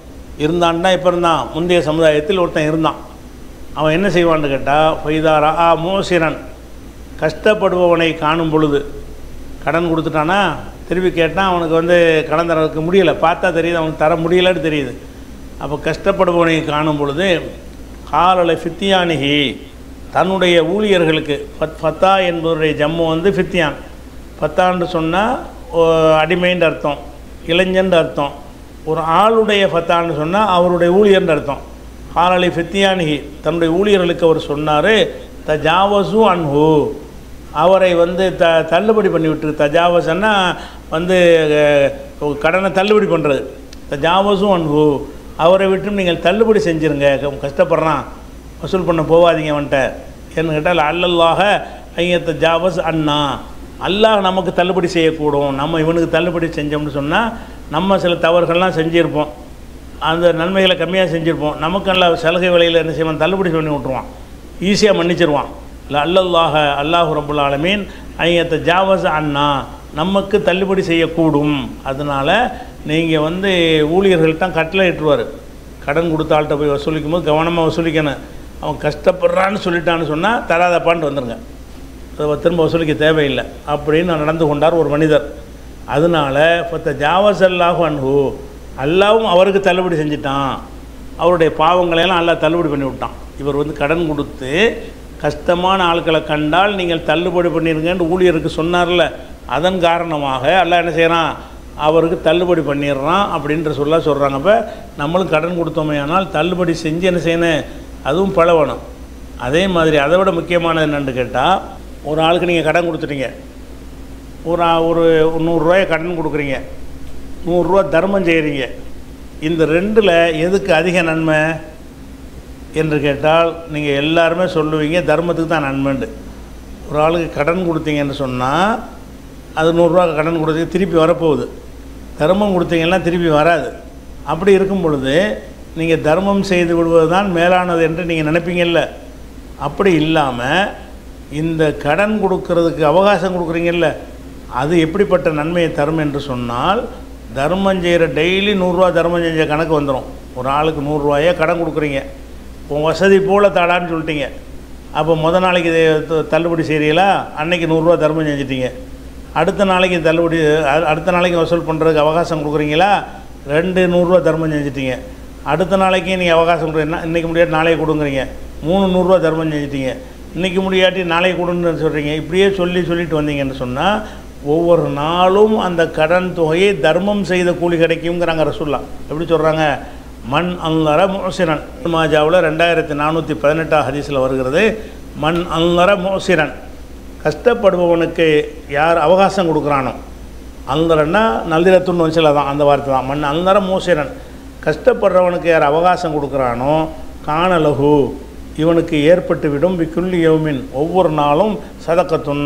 இருந்தான்னா இப்போ இருந்தான், முந்தைய சமுதாயத்தில் ஒருத்தன் இருந்தான். அவன் என்ன செய்வான்னு கேட்டால், ஃபைதாரா மோசிரன், கஷ்டப்படுபவனை காணும் பொழுது, கடன் கொடுத்துட்டானா திருப்பி கேட்டால் அவனுக்கு கடன் தரக்கு முடியலை, பார்த்தா தெரியுது அவனுக்கு தர முடியலன்னு தெரியுது. அப்போ கஷ்டப்படுபவனை காணும் பொழுது காலலை ஃபித்தியானிகி, தன்னுடைய ஊழியர்களுக்கு, ஃபத்தா என்பவருடைய ஜம்மு ஃபித்தியான். ஃபத்தான்னு சொன்னால் அடிமைன்ற அர்த்தம், இளைஞன்ற அர்த்தம். ஒரு ஆளுடைய ஃபத்தான்னு சொன்னால் அவருடைய ஊழியர்ன்ற அர்த்தம். காலலை ஃபித்தியானிகி, தன்னுடைய ஊழியர்களுக்கு அவர் சொன்னார், தஜாவசு அன்ஹு, அவரை தள்ளுபடி பண்ணிவிட்டு. தஜாவசன்னா கடனை தள்ளுபடி பண்ணுறது. தஜாவசு அன்ஹு, அவரை விட்டு நீங்கள் தள்ளுபடி செஞ்சுருங்க, கஷ்டப்படுறான், வசூல் பண்ண போகாதீங்க அவன்கிட்ட. ஏன்னு கேட்டால், அல்லல்லாஹ ஐயத்த ஜாவஸ் அண்ணா, அல்லாஹ் நமக்கு தள்ளுபடி செய்யக்கூடும். நம்ம இவனுக்கு தள்ளுபடி செஞ்சோம்னு சொன்னால் நம்ம சில தவறுகள்லாம் செஞ்சுருப்போம், அந்த நன்மைகளை கம்மியாக செஞ்சுருப்போம். நமக்கு நல்ல சலுகை விலையில் என்ன செய்வான், தள்ளுபடி பண்ணி விட்ருவான், ஈஸியாக மன்னிச்சிருவான். இல்லை அல்லல்லாஹ, அல்லாஹு ரப்புல் ஆலமீன் ஐயத்த ஜாவஸ் அண்ணா, நமக்கு தள்ளுபடி செய்யக்கூடும். அதனால் நீங்கள் ஊழியர்கள்ட்ட கட்டளை இட்டுருவார், கடன் கொடுத்த ஆள்கிட்ட போய் வசூலிக்கும் போது கவனமாக வசூலிக்கணும். அவன் கஷ்டப்படுறான்னு சொல்லிட்டான்னு சொன்னால் தராதப்பான்ட்டு வந்துடுங்க, அதை திரும்ப வசூலிக்க தேவையில்லை அப்படின்னு நடந்து கொண்டார் ஒரு மனிதர். அதனால் இப்போ ஜாவஸ் அல்லாஹு அன்ஹு, அல்லாவும் அவருக்கு தள்ளுபடி செஞ்சிட்டான், அவருடைய பாவங்களையெல்லாம் அல்லாஹ் தள்ளுபடி பண்ணி விட்டான். இவர் கடன் கொடுத்து கஷ்டமான ஆட்களை கண்டால் நீங்கள் தள்ளுபடி பண்ணிடுங்கன்னு ஊழியருக்கு சொன்னார்ல, அதன் காரணமாக அல்லாஹ் என்ன செய்கிறான், அவருக்கு தள்ளுபடி பண்ணிடுறான் அப்படின்ற சொல்கிறாங்க. அப்போ நம்மளும் கடன் கொடுத்தோமே ஆனால் தள்ளுபடி செஞ்சு என்ன செய்யணும், அதுவும் பழவணும். அதே மாதிரி அதை விட முக்கியமானது என்னென்னு கேட்டால், ஒரு ஆளுக்கு நீங்கள் கடன் கொடுத்துட்டீங்க, ஒரு 100 ரூபாயை கடன் கொடுக்குறீங்க, 100 ரூபா தர்மம் செய்கிறீங்க. இந்த ரெண்டில் எதுக்கு அதிக நன்மை என்று கேட்டால், நீங்கள் எல்லாருமே சொல்லுவீங்க தர்மத்துக்கு தான் நன்மைண்டு. ஒரு ஆளுக்கு கடன் கொடுத்தீங்கன்னு சொன்னால் அது 100 ரூபா கடன் கொடுத்தீங்க, திருப்பி வரப்போகுது. தர்மம் கொடுத்தீங்கன்னா திருப்பி வராது. அப்படி இருக்கும் பொழுது நீங்கள் தர்மம் செய்து விடுவது தான் மேலானது என்று நீங்கள் நினைப்பீங்கல்ல. அப்படி இல்லாமல் இந்த கடன் கொடுக்கறதுக்கு அவகாசம் கொடுக்குறீங்கல்ல, அது எப்படிப்பட்ட நன்மையை தரும் என்று சொன்னால், தர்மம் செய்கிற டெய்லி 100 ரூபா தர்மம் செஞ்ச கணக்கு வந்துடும். ஒரு ஆளுக்கு 100 ரூபாயே கடன் கொடுக்குறீங்க, உன் வசதி போல் தாடான்னு சொல்லிட்டீங்க. அப்போ முதல் நாளைக்கு தள்ளுபடி செய்கிறீங்களா, அன்னைக்கு 100 ரூபா தர்மம் செஞ்சிட்டீங்க. அடுத்த நாளைக்கு தள்ளுபடி, அடுத்த நாளைக்கு வசூல் பண்ணுறதுக்கு அவகாசம் கொடுக்குறீங்களா, 100 ரூபா தர்மம் செஞ்சிட்டீங்க. அடுத்த நாளைக்கு நீங்கள் அவகாசம் கொடுக்குறீங்கன்னா, இன்றைக்கி முடியாட்டி நாளைக்கு கொடுங்குறீங்க, 100 ரூபா தர்மம் செஞ்சிட்டீங்க. இன்றைக்கி முடியாட்டி நாளைக்கு கொடுன்னு சொல்கிறீங்க. இப்படியே சொல்லிட்டு வந்தீங்கன்னு சொன்னால் ஒவ்வொரு நாளும் அந்த கடன் தொகையை தர்மம் செய்த கூலி கிடைக்குங்கிறாங்க ரசூலுல்லாஹ். எப்படி சொல்கிறாங்க, மண் அங்கர மோசிரன். மாஜாவில் 2418 ஹதீஸில் வருகிறது, மண் அங்கர மோசிரன், கஷ்டப்படுபவனுக்கு யார் அவகாசம் கொடுக்குறானோ, அங்கரன்னா நல்திரத்துன்னு வச்சுல தான் அந்த வார்த்தை தான். மண் அங்கர மோசிரன், கஷ்டப்படுறவனுக்கு யார் அவகாசம் கொடுக்குறானோ, காணலகு, இவனுக்கு ஏற்பட்டு விடும் பிக்குள்ளி யௌமின், ஒவ்வொரு நாளும் சதக்கத்துன்,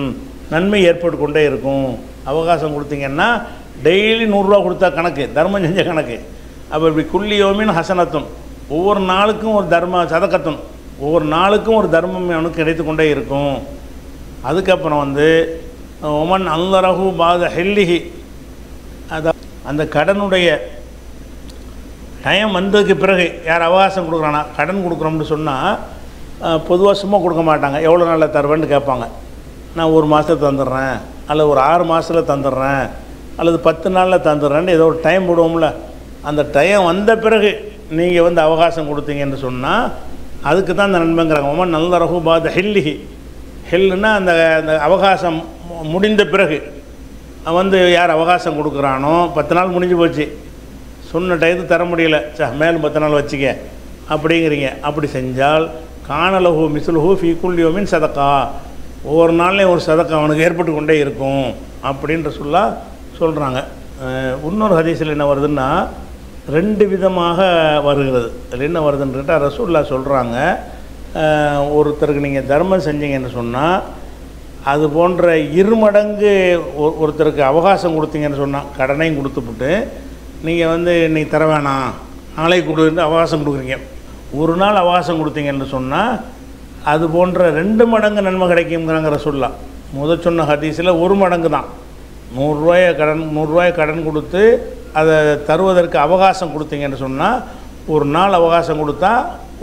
நன்மை ஏற்பட்டு கொண்டே இருக்கும். அவகாசம் கொடுத்தீங்கன்னா டெய்லி 100 ரூபா கொடுத்தா கணக்கு, தர்மம் செஞ்ச கணக்கு. அப்போ இப்படி குள்ளி யௌமின் ஹசனத்துன், ஒவ்வொரு நாளுக்கும் ஒரு சதக்கத்துன், ஒவ்வொரு நாளுக்கும் ஒரு தர்மம் அவனுக்கு கிடைத்து கொண்டே இருக்கும். அதுக்கப்புறம் ஒமன் அல்லரஹு பாத ஹெல்லிஹி, அந்த கடனுடைய டைம் வந்ததுக்கு பிறகு யார் அவகாசம் கொடுக்குறானா, கடன் கொடுக்குறோம்னு சொன்னால் பொதுவாக சும்மா கொடுக்க மாட்டாங்க, எவ்வளோ நாளில் தருவேன்னு கேட்பாங்க. நான் 1 மாதத்தில் தந்துடுறேன், அல்லது ஒரு 6 மாதத்தில் தந்துடுறேன், அல்லது 10 நாளில் தந்துடுறேன்னு ஏதோ ஒரு டைம் விடுவோம்ல. அந்த டைம் வந்த பிறகு நீங்கள் அவகாசம் கொடுத்தீங்கன்னு சொன்னால் அதுக்கு தான் அந்த நன்மைங்கிறாங்க. ஒமன் நல்ல ரஹூபாத் ஹெல்லிஹி, ஹெல்லுன்னா அந்த அவகாசம் முடிந்த பிறகு யார் அவகாசம் கொடுக்குறானோ, 10 நாள் முடிஞ்சு போச்சு, சொன்ன டயத்துக்கு தர முடியல, மேலும் 10 நாள் வச்சுக்க அப்படிங்கிறீங்க. அப்படி செஞ்சால் காணலஹு மிஸ்லுஹு ஃபீ குல்லி யௌமின் சதக்கா, ஒவ்வொரு நாள்லேயும் ஒரு சதக்கா அவனுக்கு ஏற்பட்டு கொண்டே இருக்கும் அப்படின்ற சொல்கிறாங்க. இன்னொரு ஹதீஸில் என்ன வருதுன்னா, ரெண்டு விதமாக வருகிறது. அதில் என்ன வருதுன்னு கேட்டால் ரசூலுல்லாஹ் சொல்கிறாங்க, ஒருத்தருக்கு நீங்கள் தர்மம் செஞ்சீங்கன்னு சொன்னால் அது போன்ற இருமடங்கு ஒருத்தருக்கு அவகாசம் கொடுத்தீங்கன்னு சொன்னால், கடனையும் கொடுத்துப்புட்டு நீங்கள் வந்து நீ தர வேணாம் நாளைக்கு கொடுத்து அவகாசம் கொடுக்குறீங்க, ஒரு நாள் அவகாசம் கொடுத்தீங்கன்னு சொன்னால் அது போன்ற 2 மடங்கு நன்மை கிடைக்குங்கிறாங்க ரசூலுல்லாஹ். முதல் சொன்ன ஹதீஸில் 1 மடங்கு தான். 100 ரூபாய் கடன் கொடுத்து அதை தருவதற்கு அவகாசம் கொடுத்தீங்கன்னு சொன்னால் ஒரு நாள் அவகாசம் கொடுத்தா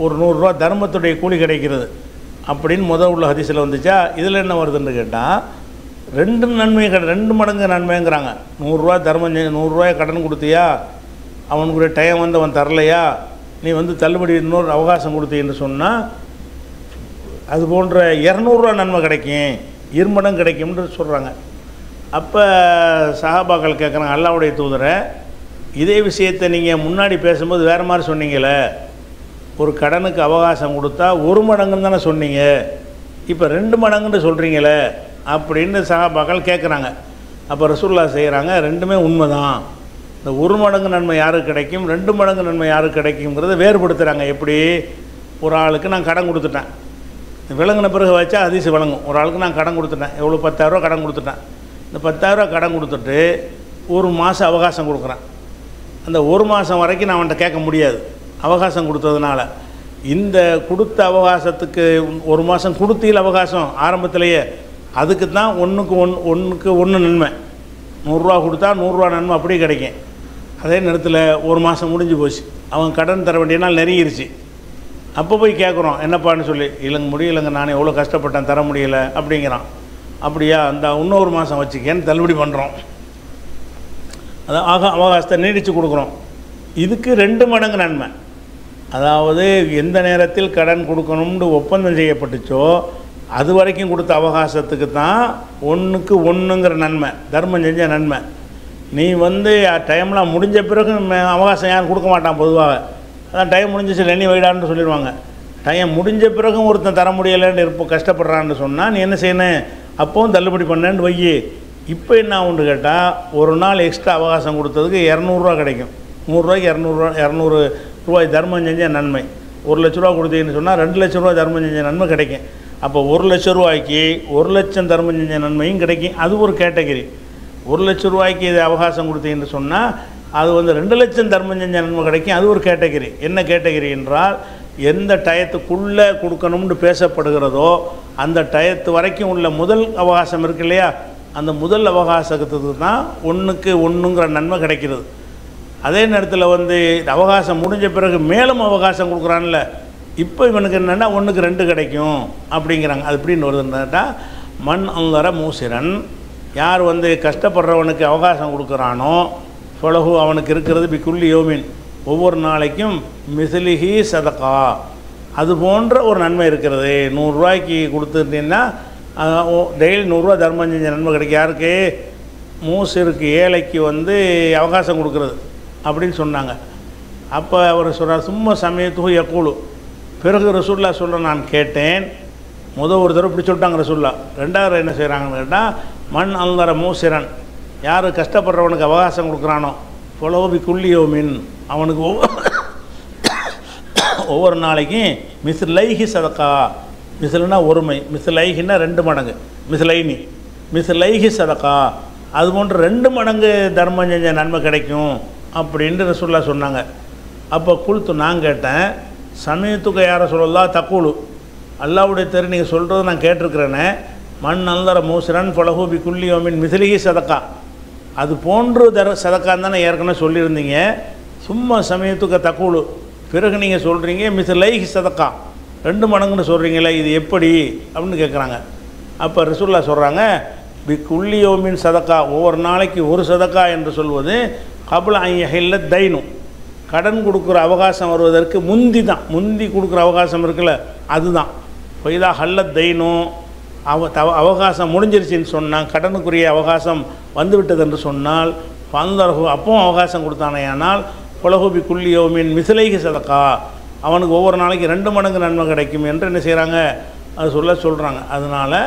ஒரு 100 ரூபா தர்மத்துடைய கூலி கிடைக்கிறது அப்படின்னு முதல் உள்ள ஹதீஸில் வந்துச்சா. இதில் என்ன வருதுன்னு கேட்டால் 2 மடங்கு நன்மைங்கிறாங்க. 100 ரூபா தர்மம் 100 ரூபாய் கடன் கொடுத்தியா, அவனுக்குரிய டைம் வந்து அவன் தரலையா, நீ வந்து தள்ளுபடி இன்னொரு அவகாசம் கொடுத்தீன்னு சொன்னால் அது போன்ற 200 ரூபா நன்மை கிடைக்கும், 2 மடங்கு கிடைக்கும்னு சொல்கிறாங்க. அப்போ சஹாபாக்கள் கேட்குறாங்க, அல்லாஹ்வுடைய தூதரை இதே விஷயத்தை நீங்கள் முன்னாடி பேசும்போது வேறு மாதிரி சொன்னீங்களே, ஒரு கடனுக்கு அவகாசம் கொடுத்தா 1 மடங்குன்னு தானே சொன்னீங்க, இப்போ 2 மடங்குன்னு சொல்கிறீங்களே அப்படின்னு சஹாபாக்கள் கேட்குறாங்க. அப்போ ரசூலுல்லாஹ் செய்கிறாங்க, ரெண்டுமே உண்மை தான். இந்த 1 மடங்கு நன்மை யாருக்கு கிடைக்கும், 2 மடங்கு நன்மை யாருக்கு கிடைக்குங்கிறத வேறுபடுத்துகிறாங்க. எப்படி, ஒரு ஆளுக்கு நான் கடன் கொடுத்துட்டேன், விளங்கின பிறகு வச்சா ஹதீஸ் விளங்கும். ஒரு ஆளுக்கு நான் கடன் கொடுத்துட்டேன், எவ்வளோ 10,000 ரூபா கடன் கொடுத்துட்டேன். இந்த 10,000 ரூபா கடன் கொடுத்துட்டு 1 மாதம் அவகாசம் கொடுக்குறேன். அந்த 1 மாதம் வரைக்கும் நான் அவன்கிட்ட கேட்க முடியாது அவகாசம் கொடுத்ததுனால. இந்த கொடுத்த அவகாசத்துக்கு 1 மாதம் கொடுத்தீல் அவகாசம் ஆரம்பத்திலேயே, அதுக்கு தான் 1க்கு 1 நன்மை. 100 ரூபா கொடுத்தா 100 ரூபா நன்மை அப்படியே கிடைக்கும். அதே நேரத்தில் 1 மாதம் முடிஞ்சு போச்சு, அவன் கடன் தர வேண்டிய நாள் நெருங்கிருச்சு. அப்போ போய் கேட்குறோம் என்னப்பான்னு சொல்லி, இல்லைங்க முடியலைங்க, நான் எவ்வளோ கஷ்டப்பட்டேன் தர முடியலை அப்படிங்கிறான். அப்படியா, அந்த இன்னொரு மாதம் வச்சுக்கேன்னு தள்ளுபடி பண்ணுறோம். அதான் அவகாசத்தை நீடித்து கொடுக்குறோம். இதுக்கு 2 மடங்கு நன்மை. அதாவது எந்த நேரத்தில் கடன் கொடுக்கணும்னு ஒப்பந்தம் செய்யப்பட்டுச்சோ அது வரைக்கும் கொடுத்த அவகாசத்துக்கு தான் 1க்கு 1ங்கிற நன்மை, தர்மம் செஞ்ச நன்மை. நீ வந்து டைம்லாம் முடிஞ்ச பிறகு அவகாசம் யாரும் கொடுக்க மாட்டான் பொதுவாக. அதான் டைம் முடிஞ்சிச்சு எண்ணி வைடான்னு சொல்லிடுவாங்க. டைம் முடிஞ்ச பிறகும் ஒருத்தன் தர முடியலைன்னு கஷ்டப்படுறான்னு சொன்னால் நீ என்ன செய்யணும், அப்போவும் தள்ளுபடி பண்ணேன்னு வையி. இப்போ என்ன ஆகுன்னு கேட்டால், ஒரு நாள் எக்ஸ்ட்ரா அவகாசம் கொடுத்ததுக்கு 200 ரூபா கிடைக்கும். 100 ரூபாய்க்கு 200 ரூபாய் தர்மம் செஞ்ச நன்மை. 1 லட்ச ரூபா கொடுத்தீங்கன்னு சொன்னால் 2 லட்ச ரூபா தர்மம் செஞ்ச நன்மை கிடைக்கும். அப்போ 1 லட்ச ரூபாய்க்கு 1 லட்சம் தர்மம் செஞ்ச நன்மையும் கிடைக்கும். அது ஒரு கேட்டகரி. 1 லட்ச ரூபாய்க்கு இது அவகாசம் கொடுத்தீங்கன்னு சொன்னால் அது வந்து 2 லட்சம் தர்மம் செஞ்ச நன்மை கிடைக்கும். அது ஒரு கேட்டகரி. என்ன கேட்டகரி என்றால், எந்த டயத்துக்குள்ளே கொடுக்கணும்னு பேசப்படுகிறதோ அந்த டயத்து வரைக்கும் உள்ள முதல் அவகாசம் இருக்கு இல்லையா, அந்த முதல் அவகாசத்துக்கு தான் 1க்கு 1ங்கிற நன்மை கிடைக்கிறது. அதே நேரத்தில் வந்து அவகாசம் முடிஞ்ச பிறகு மேலும் அவகாசம் கொடுக்குறான்ல, இப்போ இவனுக்கு என்னென்னா 1க்கு 2 கிடைக்கும் அப்படிங்கிறாங்க. அது எப்படின்னு வருதுன்னாட்டா, மண் அந்தர மூசிரன், யார் வந்து கஷ்டப்படுறவனுக்கு அவகாசம் கொடுக்குறானோ ஃபலஹு, அவனுக்கு இருக்கிறது பிக்குல்லி யோமின், ஒவ்வொரு நாளைக்கும் மிஸ்லிஹி சதகா, அது போன்ற ஒரு நன்மை இருக்கிறது. 100 ரூபாய்க்கு கொடுத்துட்டீங்கன்னா டெய்லி 100 ரூபா தர்மம் செஞ்ச நன்மை கிடைக்கும். யாருக்கு, மூசிருக்கு, ஏழைக்கு வந்து அவகாசம் கொடுக்குறது அப்படின்னு சொன்னாங்க. அப்போ அவர் சொல்கிறார், சும்மா சமயத்துக்கு யக்கூலு, பிறகு ரசூலுல்லாஹ் சொல்ல நான் கேட்டேன். ஒரு தடவை இப்படி சொல்லிட்டாங்க ரசூலுல்லாஹ். 2வது என்ன செய்கிறாங்கன்னு கேட்டால், மண் அந்தர மூசிரன், யார் கஷ்டப்படுறவனுக்கு அவகாசம் கொடுக்குறானோ ஃபலஹு குல்லி யௌமின், அவனுக்கு ஒவ்வொரு நாளைக்கும் மிஸ்லைஹி சதகா, மிஸ்லுனா ஒருமை, மிஸ்லைஹின்னா 2 மடங்கு, மிஸ்லைஹி சதகா, அது போன்று 2 மடங்கு தர்மம் செஞ்ச நன்மை கிடைக்கும் அப்படின்ட்டு ரசூலுல்லாஹ் சொன்னாங்க. அப்போ குல்த்து, நான் கேட்டேன், சமயத்துக்கு யாரை சொல்லலாம் தக்கூலு, அல்லாஹ்வுடைய தெரு நீங்கள் சொல்கிறது நான் கேட்டிருக்கிறேனே, மண் அந்தர மூசிரன் ஃபலஹு பிக்குல்லி யௌமின் மிஸ்லிஹி சதகா, அது போன்று சதக்கான்னு தானே ஏற்கனவே சொல்லியிருந்தீங்க. சும்மா சமயத்துக்கு தக்கூலு, பிறகு நீங்கள் சொல்கிறீங்க மிஸ்லைஹி சதகா, 2 மடங்குன்னு சொல்கிறீங்களே, இது எப்படி அப்படின்னு கேட்குறாங்க. அப்போ ரசூலுல்லாஹ் சொல்கிறாங்க, பிக்குல்லி யௌமின் சதகா, ஒவ்வொரு நாளைக்கு 1 சதகா என்று சொல்வது கப்ல அன் யஹில்ல தைனு, கடன் கொடுக்குற அவகாசம் வருவதற்கு முந்தி கொடுக்குற அவகாசம் இருக்குல்ல, அதுதான். ஃபைதா ஹல்லத் தைனு, அவகாசம் முடிஞ்சிருச்சின்னு சொன்னால், கடனுக்குரிய அவகாசம் வந்துவிட்டது என்று சொன்னால், பந்தரகு அப்பவும் அவகாசம் கொடுத்தானேயானால் ஃபலஹு பிக்குல்லி யௌமின் மிஸ்லைஹி சதகா, அவனுக்கு ஒவ்வொரு நாளைக்கு 2 மடங்கு நன்மை கிடைக்கும் என்று என்ன செய்கிறாங்க, அது சொல்கிறாங்க. அதனால்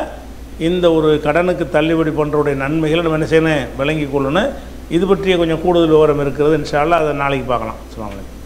இந்த ஒரு கடனுக்கு தள்ளுபடி பண்ணுறவுடைய நன்மைகளை நம்ம என்ன செய்யணும், விளங்கி கொள்ளணும். இது பற்றிய கொஞ்சம் கூடுதல் விவரம் இருக்கிறது. இன்ஷா அல்லாஹ் அதை நாளைக்கு பார்க்கலாம். அஸ்ஸலாமு அலைக்கும்.